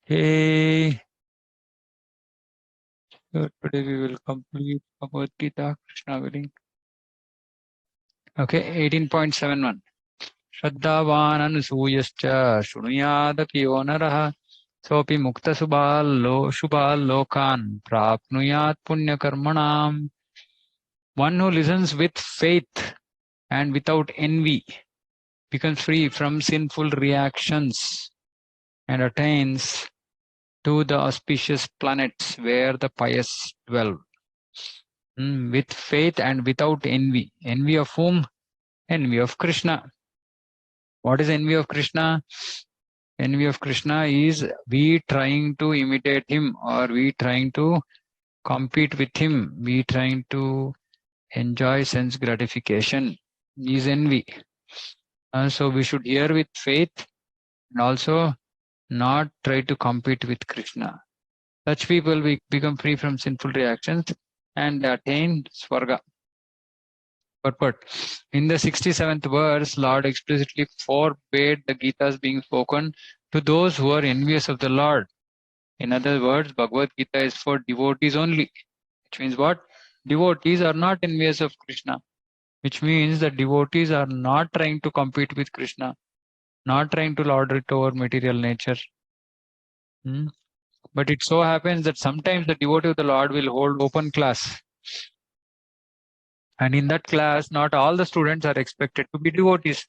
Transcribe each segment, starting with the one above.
Hey, so today we will complete Bhagavad Gita, Krishna willing. Okay, 18.71. Shraddhavan anusuyascha shrunuyadapi yo naraha sopi mukta shubhal lokan prapnuyat punya karmanam. One who listens with faith and without envy becomes free from sinful reactions and attains to the auspicious planets where the pious dwell. With faith and without envy. Envy of whom? Envy of Krishna. What is envy of Krishna? Envy of Krishna is we trying to imitate him, or we trying to compete with him, we trying to enjoy sense gratification is envy. So we should hear with faith and also not try to compete with Krishna. Such people become free from sinful reactions and attain Swarga. But in the 67th verse, Lord explicitly forbade the Gita's being spoken to those who are envious of the Lord. In other words, Bhagavad Gita is for devotees only. Which means what? Devotees are not envious of Krishna. Which means that devotees are not trying to compete with Krishna, not trying to lord it over material nature. But it so happens that sometimes the devotee of the Lord will hold open class. And in that class, not all the students are expected to be devotees.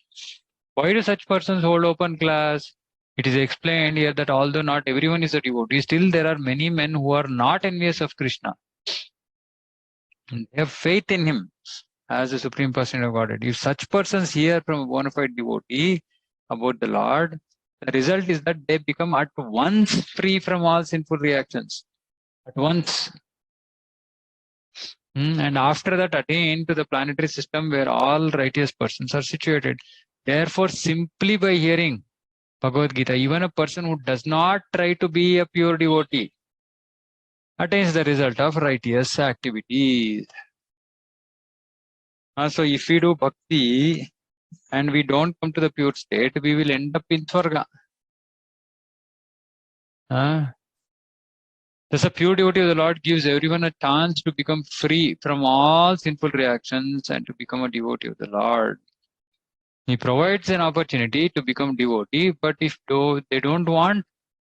Why do such persons hold open class? It is explained here that although not everyone is a devotee, still there are many men who are not envious of Krishna. They have faith in him as the Supreme Person of Godhead. If such persons hear from a bona fide devotee about the Lord, the result is that they become at once free from all sinful reactions. At once. And after that attain to the planetary system where all righteous persons are situated. Therefore, simply by hearing Bhagavad Gita, even a person who does not try to be a pure devotee attains the result of righteous activities. So if we do bhakti and we don't come to the pure state, we will end up in Swarga. Thus, a pure devotee of the Lord gives everyone a chance to become free from all sinful reactions and to become a devotee of the Lord. He provides an opportunity to become devotee, but if they don't want,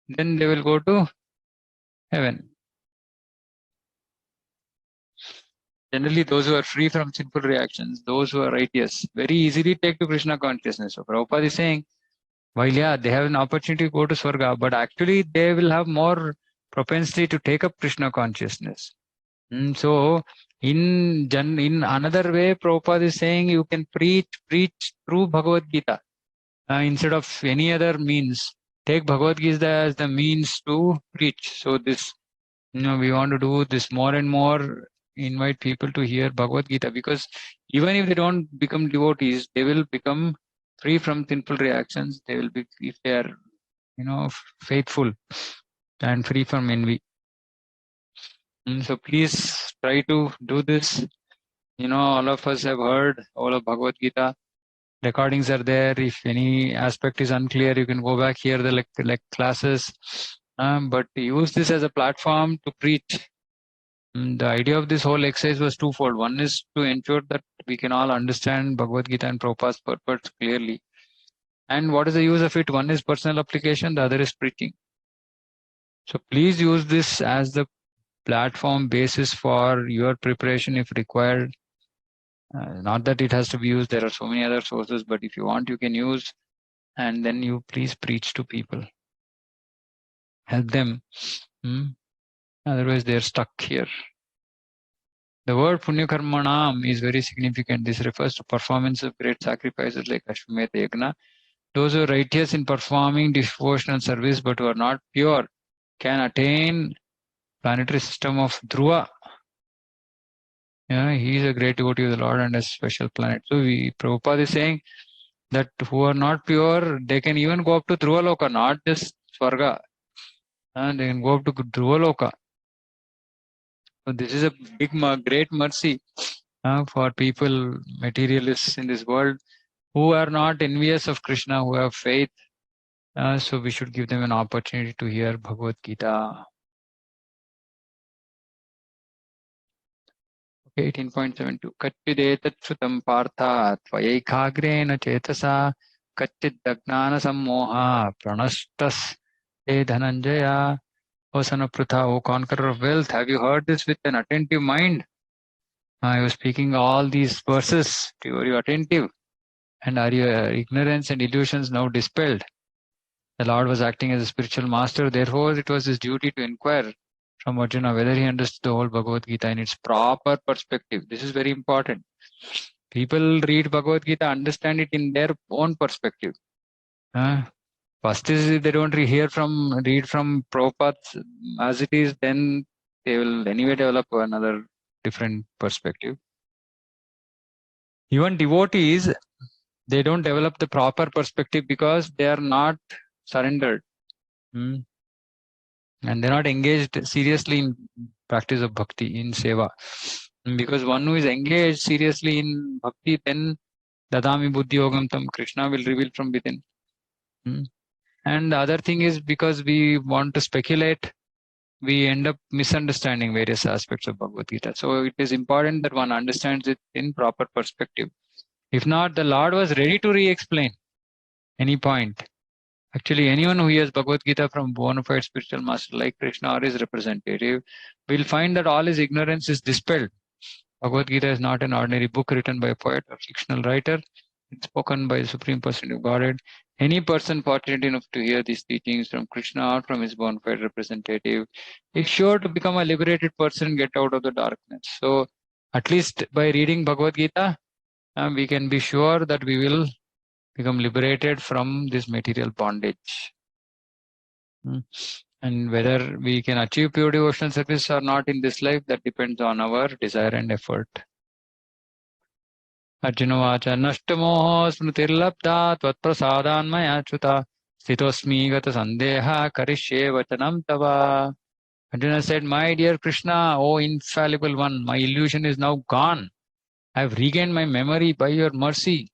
then they will go to heaven. Generally, those who are free from sinful reactions, those who are righteous, very easily take to Krishna consciousness. So Prabhupada is saying, while yeah, they have an opportunity to go to Swarga, but actually they will have more propensity to take up Krishna consciousness. So in another way, Prabhupada is saying you can preach through Bhagavad Gita instead of any other means. Take Bhagavad Gita as the means to preach. So this, we want to do this more and more, invite people to hear Bhagavad Gita, because even if they don't become devotees, they will become free from sinful reactions. They will be, if they are, faithful and free from envy. So please try to do this. All of us have heard all of Bhagavad Gita. Recordings are there. If any aspect is unclear, you can go back here the classes. But use this as a platform to preach. The idea of this whole exercise was twofold. One is to ensure that we can all understand Bhagavad Gita and Prabhupada's purpose clearly. And what is the use of it? One is personal application, the other is preaching. So please use this as the platform basis for your preparation if required. Not that it has to be used, there are so many other sources, but if you want, you can use, and then you please preach to people. Help them. Otherwise, they're stuck here. The word Punya Karmanam is very significant. This refers to performance of great sacrifices like Ashwamedha Yagna. Those who are righteous in performing devotional service but who are not pure can attain planetary system of Dhruva. He is a great devotee of the Lord and a special planet. So Prabhupada is saying that who are not pure, they can even go up to Dhruva Loka, not just Swarga. They can go up to Dhruva Loka. So this is a great mercy for people, materialists in this world, who are not envious of Krishna, who have faith So we should give them an opportunity to hear Bhagavad Gita. Okay, 18.72. Kacchidetat shrutam partha tvayaikhagrena chetasa kachid dagnana sammoha pranashtas te dhananjaya. O son of Pritha, O conqueror of wealth, have you heard this with an attentive mind? I was speaking all these verses. Were you attentive? And are your ignorance and illusions now dispelled? The Lord was acting as a spiritual master. Therefore, it was his duty to inquire from Arjuna whether he understood the whole Bhagavad Gita in its proper perspective. This is very important. People read Bhagavad Gita, understand it in their own perspective. First is if they don't read from Prabhupada as it is, then they will anyway develop another different perspective. Even devotees, they don't develop the proper perspective because they are not surrendered. And they're not engaged seriously in practice of bhakti, in seva. Because one who is engaged seriously in bhakti, then dadami buddhi yogam tam, Krishna will reveal from within. And the other thing is because we want to speculate, we end up misunderstanding various aspects of Bhagavad Gita. So it is important that one understands it in proper perspective. If not, the Lord was ready to re-explain any point. Actually, anyone who hears Bhagavad Gita from bona fide spiritual master like Krishna or his representative will find that all his ignorance is dispelled. Bhagavad Gita is not an ordinary book written by a poet or fictional writer. It's spoken by the Supreme Person of Godhead. Any person fortunate enough to hear these teachings from Krishna or from his bona fide representative is sure to become a liberated person and get out of the darkness. So, at least by reading Bhagavad Gita, we can be sure that we will become liberated from this material bondage. And whether we can achieve pure devotional service or not in this life, that depends on our desire and effort. Arjuna vacha nashtamoho smritirlabdha tvatprasadanmaya chuta stitosmi gata sandeha karishye vachanam tava. Arjuna said, my dear Krishna, O infallible one, my illusion is now gone. I have regained my memory by your mercy.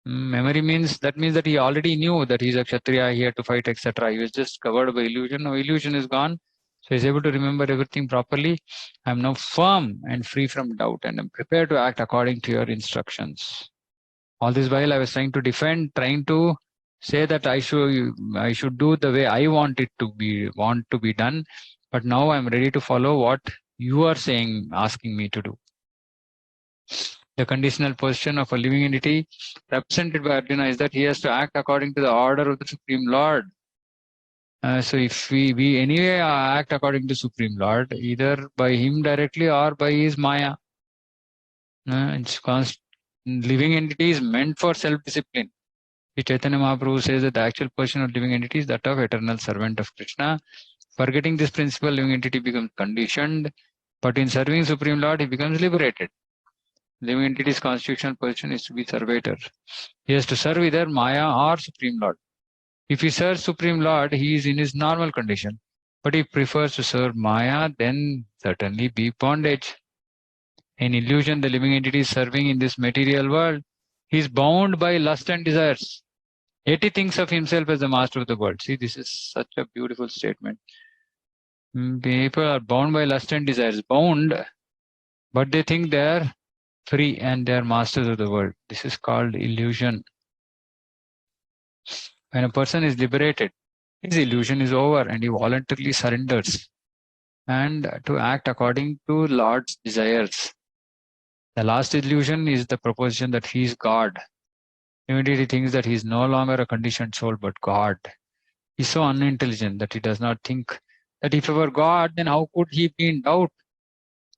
Memory means that he already knew that he's a Kshatriya, he had to fight, etc. He was just covered by illusion. Now illusion is gone. So he's able to remember everything properly. I'm now firm and free from doubt and I'm prepared to act according to your instructions. All this while I was trying to defend, trying to say that I should do the way I want to be done. But now I'm ready to follow what you are asking me to do. The conditional position of a living entity represented by Arjuna is that he has to act according to the order of the Supreme Lord. So if we anyway act according to Supreme Lord, either by him directly or by his Maya. Living entity is meant for self-discipline. Chaitanya Mahaprabhu says that the actual position of living entity is that of eternal servant of Krishna. Forgetting this principle, living entity becomes conditioned, but in serving Supreme Lord, he becomes liberated. Living entity's constitutional position is to be servitor. He has to serve either Maya or Supreme Lord. If he serves Supreme Lord, he is in his normal condition. But if he prefers to serve Maya, then certainly be bondage. In illusion, the living entity is serving in this material world. He is bound by lust and desires. Yet he thinks of himself as the master of the world. See, this is such a beautiful statement. People are bound by lust and desires. Bound, but they think they are free and they are masters of the world. This is called illusion. When a person is liberated, his illusion is over and he voluntarily surrenders and to act according to Lord's desires. The last illusion is the proposition that he is God. Immediately he thinks that he is no longer a conditioned soul but God. He is so unintelligent that he does not think that if he were God, then how could he be in doubt?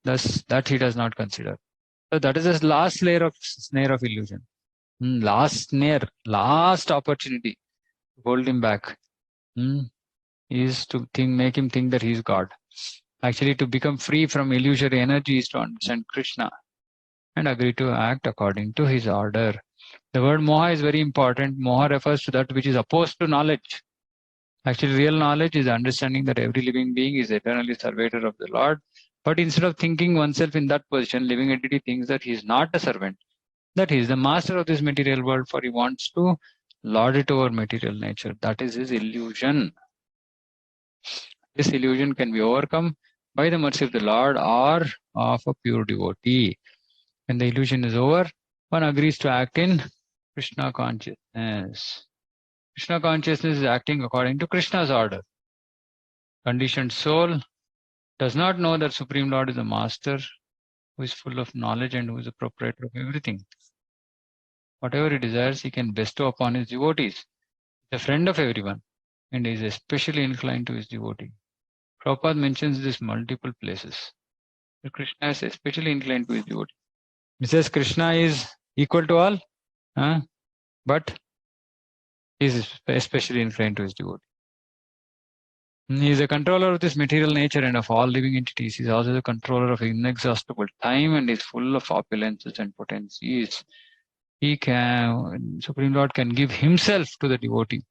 Thus, that he does not consider. So that is the last snare of illusion. Last snare, last opportunity to hold him back is to make him think that he is God. Actually, to become free from illusory energy is to understand Krishna and agree to act according to his order. The word moha is very important. Moha refers to that which is opposed to knowledge. Actually, real knowledge is understanding that every living being is eternally servitor of the Lord. But instead of thinking oneself in that position, living entity thinks that he is not a servant, that he is the master of this material world, for he wants to lord it over material nature. That is his illusion. This illusion can be overcome by the mercy of the Lord or of a pure devotee. When the illusion is over, one agrees to act in Krishna consciousness. Krishna consciousness is acting according to Krishna's order. Conditioned soul does not know that Supreme Lord is a master who is full of knowledge and who is the proprietor of everything. Whatever he desires, he can bestow upon his devotees. He is a friend of everyone and is especially inclined to his devotee. Prabhupada mentions this multiple places. Krishna is especially inclined to his devotee. He says Krishna is equal to all, but he is especially inclined to his devotee. He is a controller of this material nature and of all living entities. He is also the controller of inexhaustible time and is full of opulences and potencies. Supreme Lord can give himself to the devotee.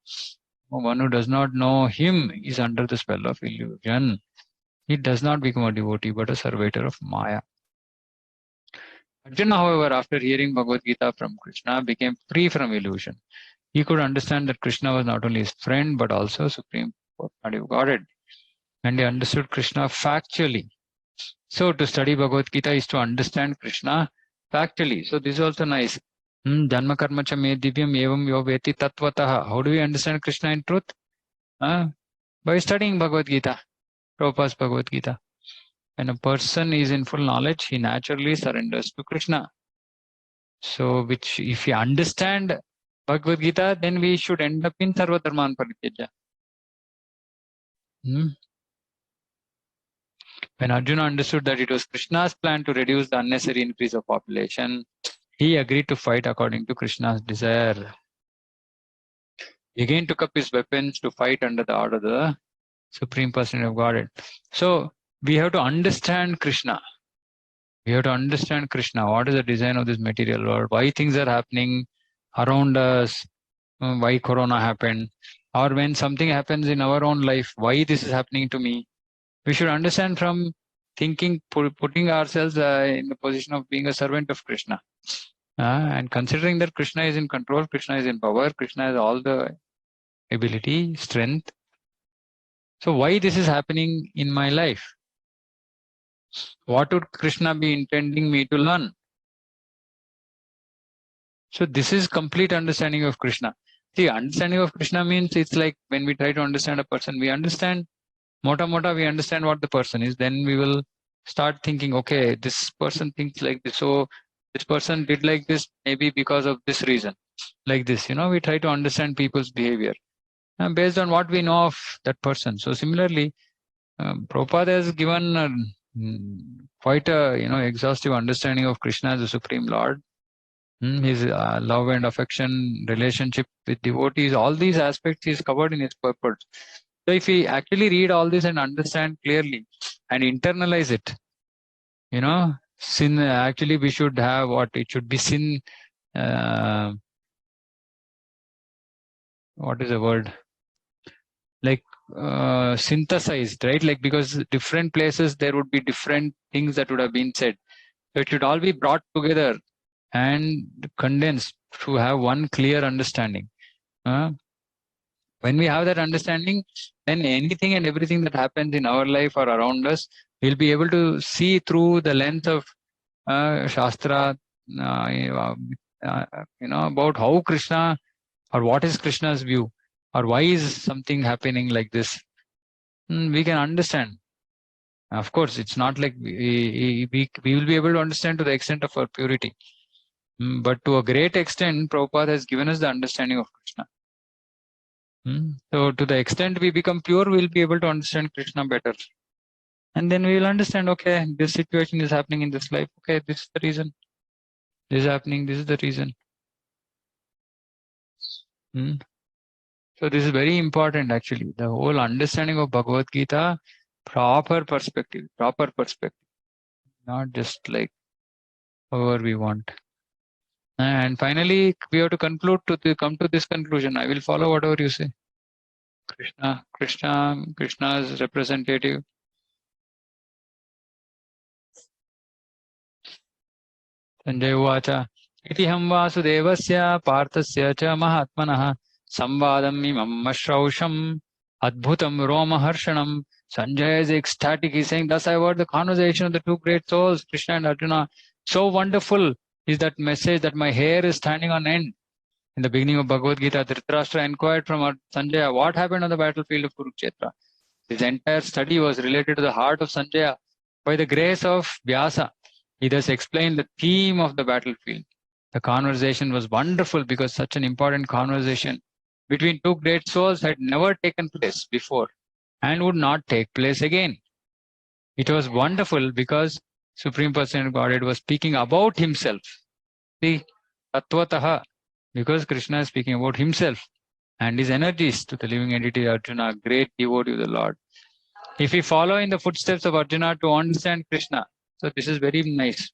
One who does not know him is under the spell of illusion. He does not become a devotee but a servitor of Maya. Arjuna, however, after hearing Bhagavad Gita from Krishna, became free from illusion. He could understand that Krishna was not only his friend but also supreme personality of Godhead. And he understood Krishna factually. So to study Bhagavad Gita is to understand Krishna factually. So this is also nice. Janma karma cha me divyam evam yo veti tattvataha. How do we understand Krishna in truth? By studying Bhagavad Gita, Prabhupada's Bhagavad Gita. When a person is in full knowledge, he naturally surrenders to Krishna. So, if we understand Bhagavad Gita, then we should end up in Sarva Dharman Parityaja. When Arjuna understood that it was Krishna's plan to reduce the unnecessary increase of population, he agreed to fight according to Krishna's desire. He again took up his weapons to fight under the order of the Supreme Personality of Godhead. So, we have to understand Krishna. We have to understand Krishna. What is the design of this material world? Why things are happening around us? Why Corona happened? Or when something happens in our own life, why this is happening to me? We should understand from thinking, putting ourselves in the position of being a servant of Krishna. And considering that Krishna is in control, Krishna is in power, Krishna has all the ability, strength. So why this is happening in my life? What would Krishna be intending me to learn? So this is complete understanding of Krishna. See, understanding of Krishna means it's like when we try to understand a person, we understand mota, we understand what the person is. Then we will start thinking, okay, this person thinks like this. So this person did like this, maybe because of this reason. Like this, we try to understand people's behavior based on what we know of that person. So similarly, Prabhupada has given quite a exhaustive understanding of Krishna as the Supreme Lord. His love and affection, relationship with devotees, all these aspects is covered in his purport. So if we actually read all this and understand clearly and internalize it, sin, actually we should have what? It should be sin, what is the word? Like synthesized, right? Like because different places there would be different things that would have been said. So it should all be brought together and condensed to have one clear understanding. When we have that understanding, then anything and everything that happens in our life or around us, we'll be able to see through the lens of Shastra, about how Krishna, or what is Krishna's view, or why is something happening like this. We can understand. Of course, it's not like we will be able to understand to the extent of our purity. But to a great extent, Prabhupada has given us the understanding of Krishna. So to the extent we become pure, we'll be able to understand Krishna better. And then we will understand, okay, this situation is happening in this life. Okay, this is the reason. This is happening, this is the reason. So this is very important actually. The whole understanding of Bhagavad Gita, proper perspective. Not just like however we want. And finally, we have to come to this conclusion. I will follow whatever you say. Krishna's representative. Sanjay Uvacha. Iti ham vasudevasya parthasya cha mahatmanah samvadam imam ashrausham adbhutam romaharshanam. Sanjaya is ecstatic. He's saying, thus I heard the conversation of the two great souls, Krishna and Arjuna. So wonderful is that message that my hair is standing on end. In the beginning of Bhagavad Gita, Dhritarashtra inquired from Sanjaya, what happened on the battlefield of Kurukshetra? His entire study was related to the heart of Sanjaya. By the grace of Vyasa, he thus explained the theme of the battlefield. The conversation was wonderful because such an important conversation between two great souls had never taken place before and would not take place again. It was wonderful because Supreme Personality of Godhead was speaking about himself. See, Tattvataha, because Krishna is speaking about himself and his energies to the living entity Arjuna, great devotee of the Lord. If we follow in the footsteps of Arjuna to understand Krishna, so this is very nice.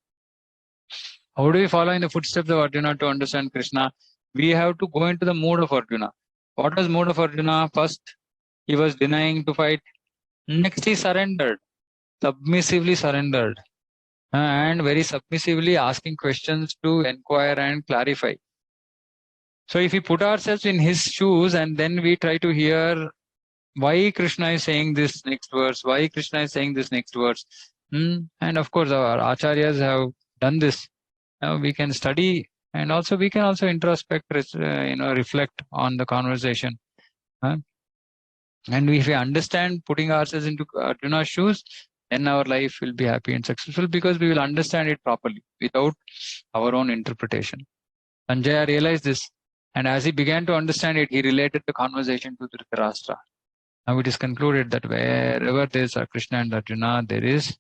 How do we follow in the footsteps of Arjuna to understand Krishna? We have to go into the mood of Arjuna. What was mood of Arjuna? First, he was denying to fight. Next, he surrendered, submissively surrendered, and very submissively asking questions to inquire and clarify. So if we put ourselves in his shoes and then we try to hear why Krishna is saying this next verse, why Krishna is saying this next verse, and of course our acharyas have done this. We can study and also we can also introspect, reflect on the conversation. And if we understand putting ourselves into Arjuna's shoes, then our life will be happy and successful because we will understand it properly without our own interpretation. Sanjaya realized this, and as he began to understand it, he related the conversation to Dhritarashtra. Now it is concluded that wherever there is Krishna and Arjuna, there is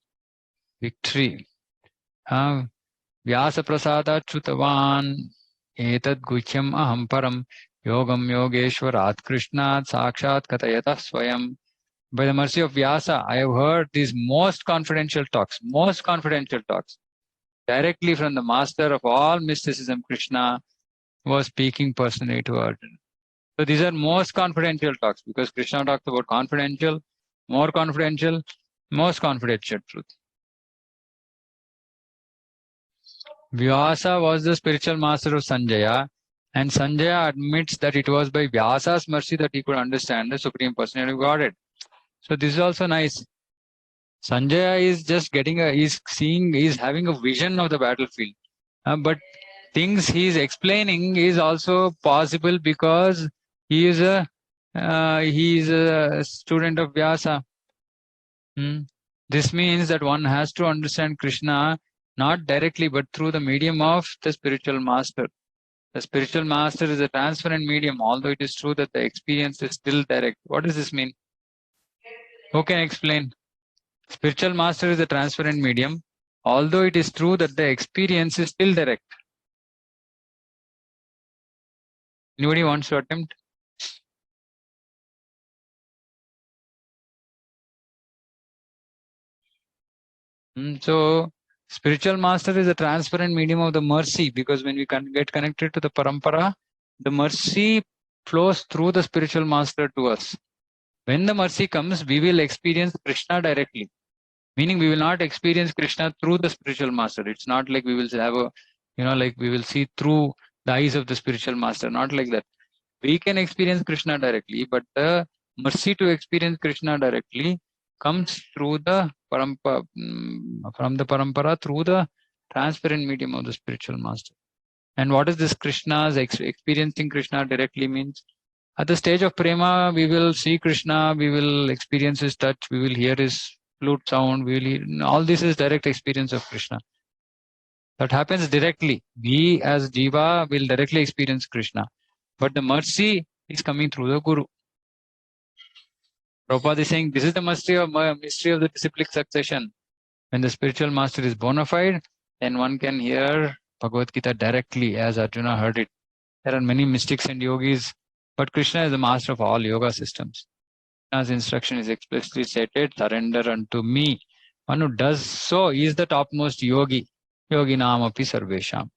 victory. Vyasa prasada chutavan etad guhyam aham param yogam yogeshwarat krishnat sakshat katayata swayam. By the mercy of Vyasa, I have heard these most confidential talks directly from the master of all mysticism. Krishna was speaking personally to Arjuna. So these are most confidential talks because Krishna talks about confidential, more confidential, most confidential truth. Vyasa was the spiritual master of Sanjaya, and Sanjaya admits that it was by Vyasa's mercy that he could understand the Supreme Personality of Godhead. So this is also nice. Sanjaya is just he's having a vision of the battlefield. But things he is explaining is also possible because he is a student of Vyasa. This means that one has to understand Krishna not directly but through the medium of the spiritual master. The spiritual master is a transparent medium, although it is true that the experience is still direct. What does this mean? Who can explain? Spiritual master is a transparent medium, although it is true that the experience is still direct. Anybody wants to attempt? So, spiritual master is a transparent medium of the mercy because when we get connected to the parampara, the mercy flows through the spiritual master to us. When the mercy comes, we will experience Krishna directly. Meaning we will not experience Krishna through the spiritual master. It's not like we will have we will see through the eyes of the spiritual master. Not like that. We can experience Krishna directly, but the mercy to experience Krishna directly comes through the parampara, from the parampara through the transparent medium of the spiritual master. And what is this Krishna's experiencing Krishna directly means? At the stage of prema, we will see Krishna, we will experience his touch, we will hear his flute sound, we will hear, all this is direct experience of Krishna. That happens directly. We as Jiva will directly experience Krishna. But the mercy is coming through the Guru. Prabhupada is saying this is the mystery of the disciplic succession. When the spiritual master is bona fide, then one can hear Bhagavad Gita directly as Arjuna heard it. There are many mystics and yogis, but Krishna is the master of all yoga systems. Krishna's instruction is explicitly stated, surrender unto me. One who does so is the topmost yogi. Yoginam api sarvesham.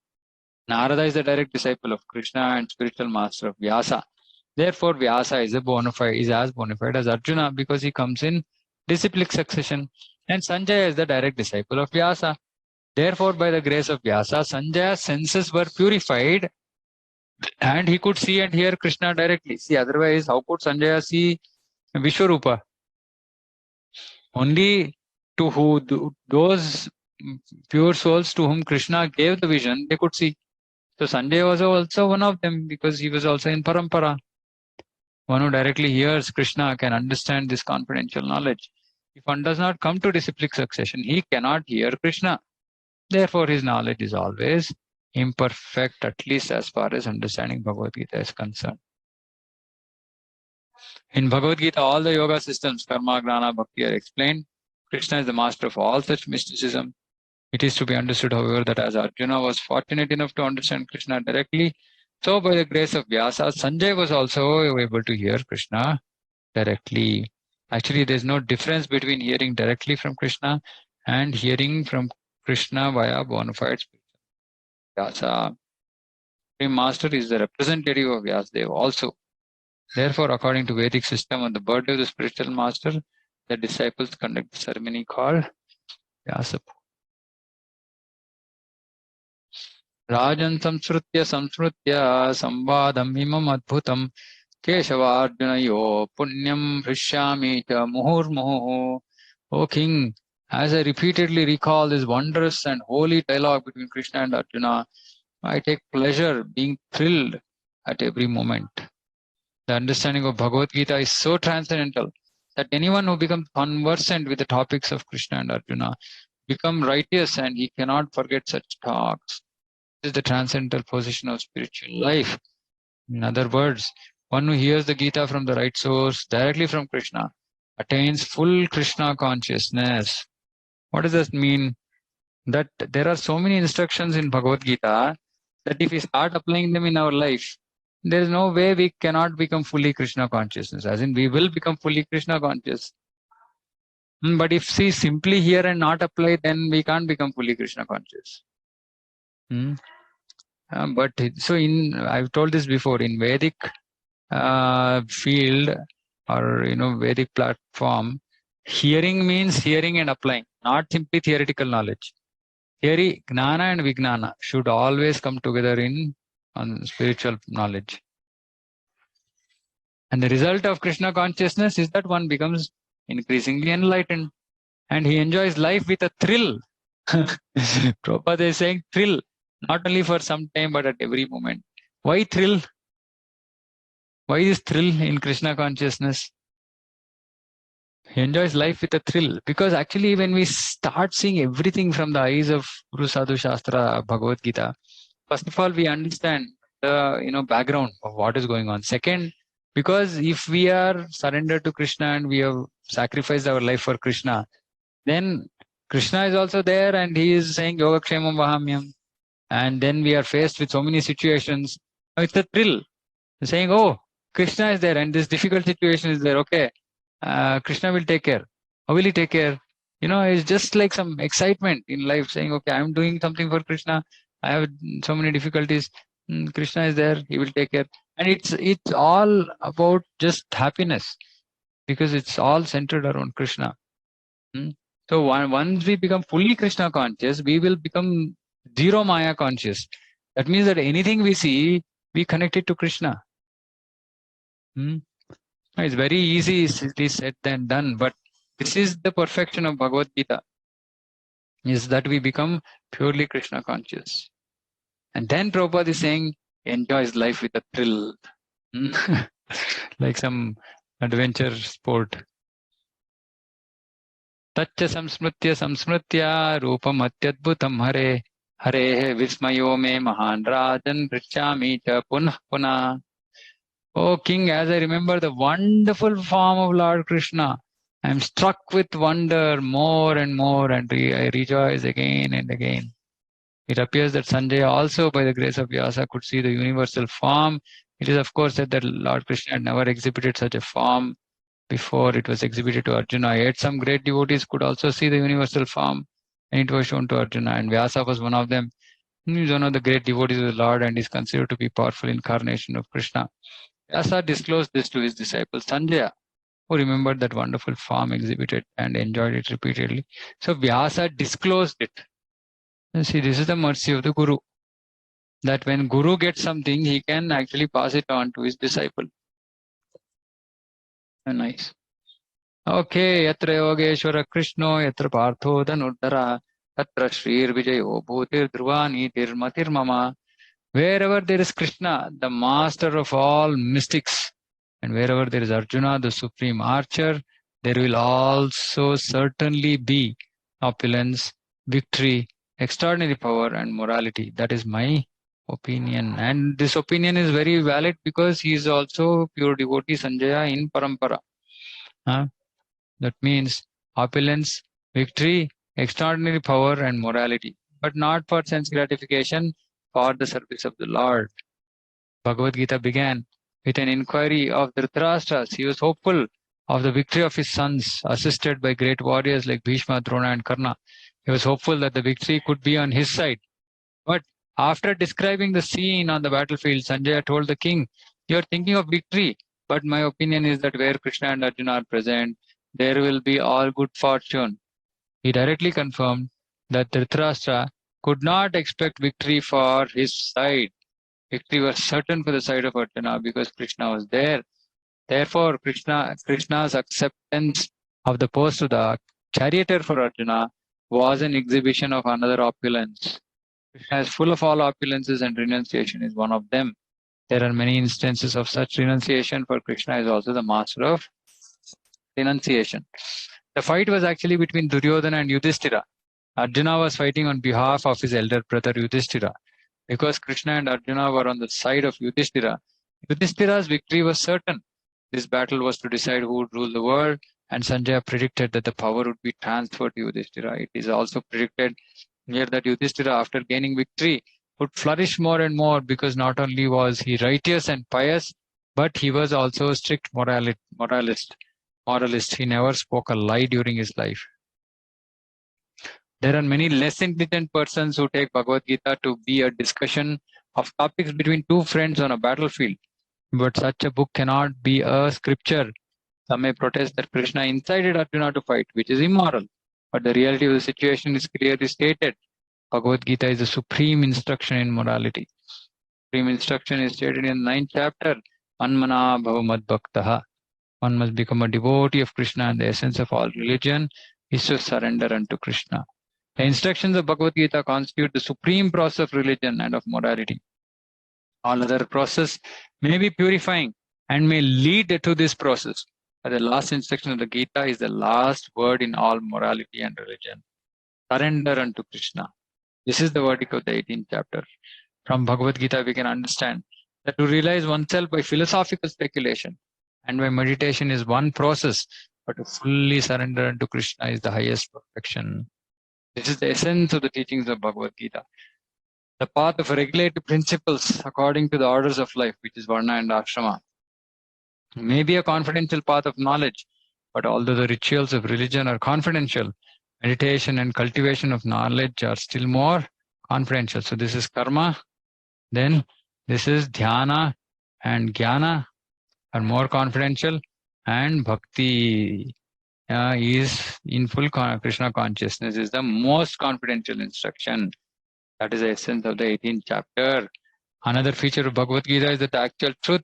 Narada is the direct disciple of Krishna and spiritual master of Vyasa. Therefore, Vyasa is as bona fide as Arjuna because he comes in disciplic succession. And Sanjaya is the direct disciple of Vyasa. Therefore, by the grace of Vyasa, Sanjaya's senses were purified and he could see and hear Krishna directly. See, otherwise, how could Sanjaya see Vishwarupa? Only to those pure souls to whom Krishna gave the vision, they could see. So Sanjaya was also one of them because he was also in Parampara. One who directly hears Krishna can understand this confidential knowledge. If one does not come to disciplic succession, he cannot hear Krishna. Therefore, his knowledge is always imperfect, at least as far as understanding Bhagavad Gita is concerned. In Bhagavad Gita, all the yoga systems, karma, gnana, bhakti are explained. Krishna is the master of all such mysticism. It is to be understood, however, that as Arjuna was fortunate enough to understand Krishna directly, so by the grace of Vyasa, Sanjay was also able to hear Krishna directly. Actually, there's no difference between hearing directly from Krishna and hearing from Krishna via bona fide spiritual. Vyasa, Supreme Master, is the representative of Vyasadeva also. Therefore, according to Vedic system, on the birthday of the spiritual master, the disciples conduct the ceremony called Vyasa. Rajan samsrutya samvadam imam adbhutam keshavarjunayo punyam hrishyami cha muhurmuhu. O king, as I repeatedly recall this wondrous and holy dialogue between Krishna and Arjuna, I take pleasure being thrilled at every moment. The understanding of Bhagavad Gita is so transcendental that anyone who becomes conversant with the topics of Krishna and Arjuna become righteous, and he cannot forget such talks. This is the transcendental position of spiritual life. In other words, one who hears the Gita from the right source, directly from Krishna, attains full Krishna consciousness. What does that mean? That there are so many instructions in Bhagavad Gita that if we start applying them in our life, there is no way we cannot become fully Krishna consciousness. As in, we will become fully Krishna conscious. But if we simply hear and not apply, then we can't become fully Krishna conscious. But so I've told this before, in Vedic field or Vedic platform, hearing means hearing and applying, not simply theoretical knowledge. Theory, gnana and vijnana should always come together on spiritual knowledge. And the result of Krishna consciousness is that one becomes increasingly enlightened and he enjoys life with a thrill. Prabhupada is saying thrill, not only for some time but at every moment. Why thrill? Why is thrill in Krishna consciousness? He enjoys life with a thrill because actually when we start seeing everything from the eyes of Guru Sadhu Shastra, Bhagavad Gita, first of all we understand the background of what is going on. Second, because if we are surrendered to Krishna and we have sacrificed our life for Krishna, then Krishna is also there and he is saying Yoga Kshemam Vahamyam. And then we are faced with so many situations. It's a thrill. Saying, oh, Krishna is there and this difficult situation is there. Okay, Krishna will take care. How will he take care? It's just like some excitement in life saying, okay, I'm doing something for Krishna. I have so many difficulties. Krishna is there. He will take care. And it's all about just happiness because it's all centered around Krishna. So once we become fully Krishna conscious, we will become zero Maya conscious. That means that anything we see, we connect it to Krishna. It's very easy said than done, but this is the perfection of Bhagavad Gita, is that we become purely Krishna conscious. And then Prabhupada is saying, enjoys life with a thrill, like some adventure sport. Taccha samsmritya rupam atyadbhutam hare hare vismayo me mahan rajan prichami cha punah punah. O king, as I remember the wonderful form of Lord Krishna, I am struck with wonder more and more, and I rejoice again and again. It appears that Sanjaya also, by the grace of Vyasa, could see the universal form. It is of course said that Lord Krishna had never exhibited such a form before it was exhibited to Arjuna. Yet some great devotees could also see the universal form, and it was shown to Arjuna, and Vyasa was one of them. He is one of the great devotees of the Lord and is considered to be powerful incarnation of Krishna. Vyasa disclosed this to his disciple Sanjaya, who remembered that wonderful form exhibited and enjoyed it repeatedly. So Vyasa disclosed it. You see, this is the mercy of the Guru. That when Guru gets something, he can actually pass it on to his disciple. Nice. Okay, yatra yogeshwara Krishno, yatra partho dhanurdhara, tatra shrir vijayo bhutir dhruvani tirmatir mama. Wherever there is Krishna, the master of all mystics, and wherever there is Arjuna, the supreme archer, there will also certainly be opulence, victory, extraordinary power, and morality. That is my opinion. And this opinion is very valid because he is also pure devotee Sanjaya in Parampara. That means opulence, victory, extraordinary power, and morality, but not for sense gratification, for the service of the Lord. Bhagavad Gita began with an inquiry of Dhritarashtra. He was hopeful of the victory of his sons, assisted by great warriors like Bhishma, Drona, and Karna. He was hopeful that the victory could be on his side. But after describing the scene on the battlefield, Sanjaya told the king, "You are thinking of victory, but my opinion is that where Krishna and Arjuna are present, there will be all good fortune." He directly confirmed that Dhritarashtra could not expect victory for his side. Victory was certain for the side of Arjuna because Krishna was there. Therefore, Krishna's acceptance of the post of the charioteer for Arjuna was an exhibition of another opulence. Krishna is full of all opulences, and renunciation is one of them. There are many instances of such renunciation, for Krishna is also the master of renunciation. The fight was actually between Duryodhana and Yudhishthira. Arjuna was fighting on behalf of his elder brother Yudhishthira. Because Krishna and Arjuna were on the side of Yudhishthira, Yudhishthira's victory was certain. This battle was to decide who would rule the world, and Sanjaya predicted that the power would be transferred to Yudhishthira. It is also predicted here that Yudhishthira, after gaining victory, would flourish more and more because not only was he righteous and pious, but he was also a strict moralist. He never spoke a lie during his life. There are many less intelligent persons who take Bhagavad Gita to be a discussion of topics between two friends on a battlefield. But such a book cannot be a scripture. Some may protest that Krishna incited Arjuna to fight, which is immoral. But the reality of the situation is clearly stated. Bhagavad Gita is the supreme instruction in morality. Supreme instruction is stated in the 9th chapter. Manmana bhava mad bhaktaha. One must become a devotee of Krishna, and the essence of all religion is to surrender unto Krishna. The instructions of Bhagavad Gita constitute the supreme process of religion and of morality. All other process may be purifying and may lead to this process. But the last instruction of the Gita is the last word in all morality and religion. Surrender unto Krishna. This is the verdict of the 18th chapter. From Bhagavad Gita, we can understand that to realize oneself by philosophical speculation and by meditation is one process, but to fully surrender unto Krishna is the highest perfection. This is the essence of the teachings of Bhagavad Gita. The path of regulative principles according to the orders of life, which is Varna and Ashrama, may be a confidential path of knowledge, but although the rituals of religion are confidential, meditation and cultivation of knowledge are still more confidential. So this is karma, then this is dhyana and jnana are more confidential, and bhakti is in full Krishna consciousness is the most confidential instruction. That is the essence of the 18th chapter. Another feature of Bhagavad Gita is that the actual truth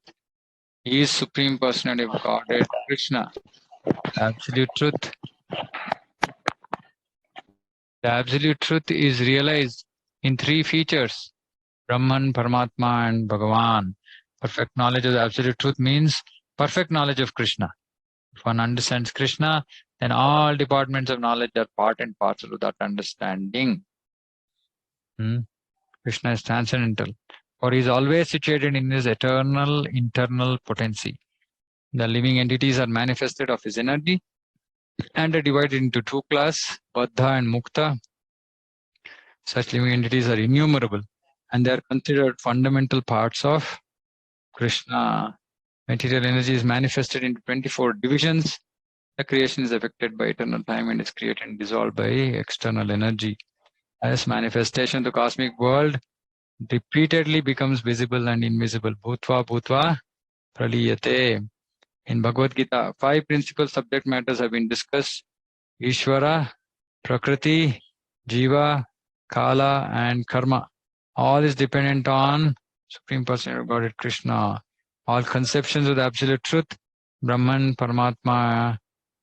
is Supreme Personality of Godhead, Krishna. Absolute truth. The absolute truth is realized in 3 features: Brahman, Paramatma, and Bhagavan. Perfect knowledge of the absolute truth means perfect knowledge of Krishna. If one understands Krishna, then all departments of knowledge are part and parcel of that understanding. Krishna is transcendental, for he is always situated in his eternal internal potency. The living entities are manifested of his energy and are divided into 2 classes, Baddha and Mukta. Such living entities are innumerable, and they are considered fundamental parts of Krishna. Material energy is manifested into 24 divisions. The creation is affected by eternal time and is created and dissolved by external energy. As manifestation, the cosmic world repeatedly becomes visible and invisible. Bhutva bhutva praliyate. In Bhagavad Gita, 5 principal subject matters have been discussed: Ishvara, Prakriti, Jiva, Kala, and Karma. All is dependent on Supreme Personality of Godhead Krishna. All conceptions of the Absolute Truth, Brahman, Paramatma,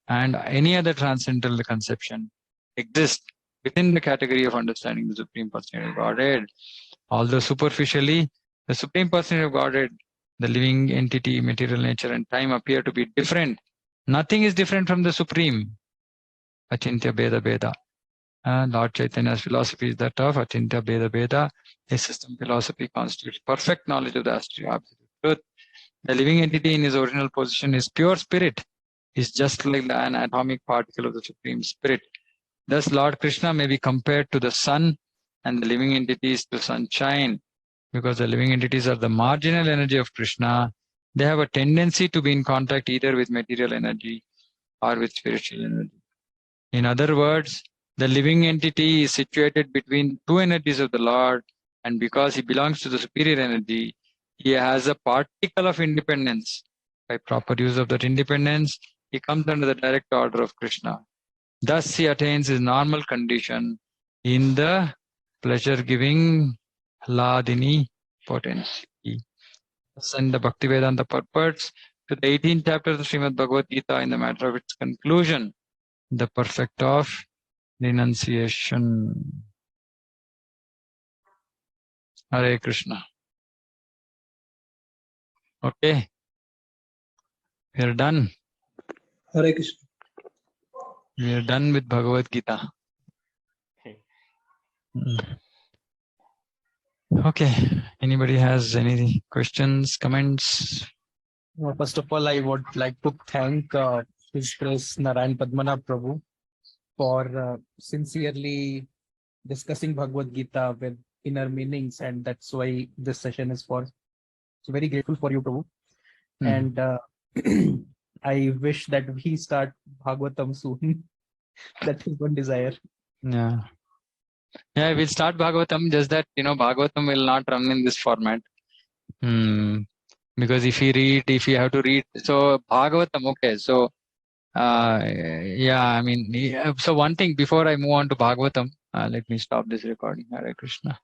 and any other transcendental conception exist within the category of understanding the Supreme Personality of Godhead. Although superficially, the Supreme Personality of Godhead, the living entity, material nature, and time appear to be different. Nothing is different from the Supreme. Achintya Beda Beda. Lord Chaitanya's philosophy is that of Achintya Beda Beda. His system philosophy constitutes perfect knowledge of the absolute truth. The living entity in his original position is pure spirit, is just like an atomic particle of the Supreme Spirit. Thus, Lord Krishna may be compared to the sun and the living entities to sunshine. Because the living entities are the marginal energy of Krishna, they have a tendency to be in contact either with material energy or with spiritual energy. In other words, the living entity is situated between two energies of the Lord, and because he belongs to the superior energy, he has a particle of independence. By proper use of that independence, he comes under the direct order of Krishna. Thus, he attains his normal condition in the pleasure-giving Hladini potency. And the Bhaktivedanta purports to the 18th chapter of the Srimad Bhagavad Gita in the matter of its conclusion, the perfect of renunciation. Hare Krishna. Okay, we are done. Hare Krishna. We are done with Bhagavad Gita. Okay, anybody has any questions, comments? First of all, I would like to thank His Grace Narayan Padmanabh Prabhu for sincerely discussing Bhagavad Gita with inner meanings, and that's why this session is for. So very grateful for you, Prabhu. And I wish that we start Bhagavatam soon. That is one desire. Yeah. Yeah, we'll start Bhagavatam, just that, Bhagavatam will not run in this format. Because if you have to read, so Bhagavatam, okay, so, so one thing before I move on to Bhagavatam, let me stop this recording. Hare Krishna.